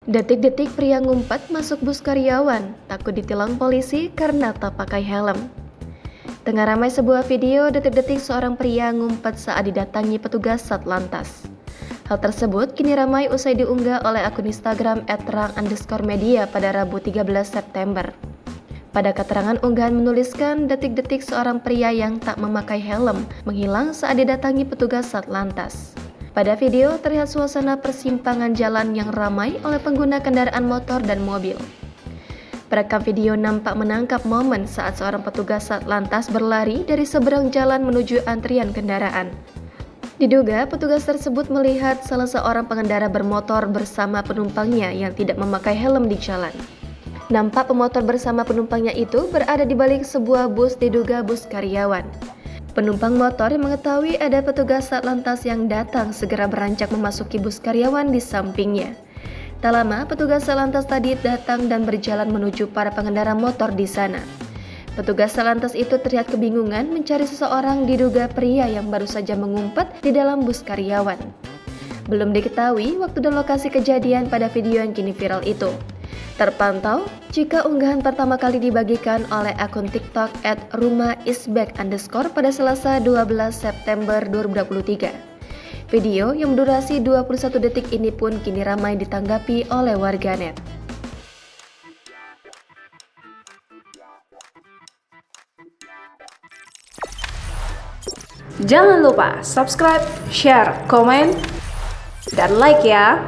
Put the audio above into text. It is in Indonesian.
Detik-detik pria ngumpet masuk bus karyawan, takut ditilang polisi karena tak pakai helm. Tengah ramai sebuah video detik-detik seorang pria ngumpet saat didatangi petugas Satlantas. Hal tersebut kini ramai usai diunggah oleh akun Instagram @rang_media pada Rabu 13 September. Pada keterangan unggahan menuliskan detik-detik seorang pria yang tak memakai helm menghilang saat didatangi petugas Satlantas. Pada video terlihat suasana persimpangan jalan yang ramai oleh pengguna kendaraan motor dan mobil. Perekam video nampak menangkap momen saat seorang petugas Satlantas berlari dari seberang jalan menuju antrian kendaraan. Diduga petugas tersebut melihat salah seorang pengendara bermotor bersama penumpangnya yang tidak memakai helm di jalan. Nampak pemotor bersama penumpangnya itu berada di balik sebuah bus diduga bus karyawan. Penumpang motor yang mengetahui ada petugas Satlantas yang datang segera beranjak memasuki bus karyawan di sampingnya. Tak lama, petugas Satlantas tadi datang dan berjalan menuju para pengendara motor di sana. Petugas Satlantas itu terlihat kebingungan mencari seseorang diduga pria yang baru saja mengumpet di dalam bus karyawan. Belum diketahui waktu dan lokasi kejadian pada video yang kini viral itu. Terpantau jika unggahan pertama kali dibagikan oleh akun TikTok @rumahisback_ pada Selasa 12 September 2023. Video yang berdurasi 21 detik ini pun kini ramai ditanggapi oleh warganet. Jangan lupa subscribe, share, komen, dan like ya!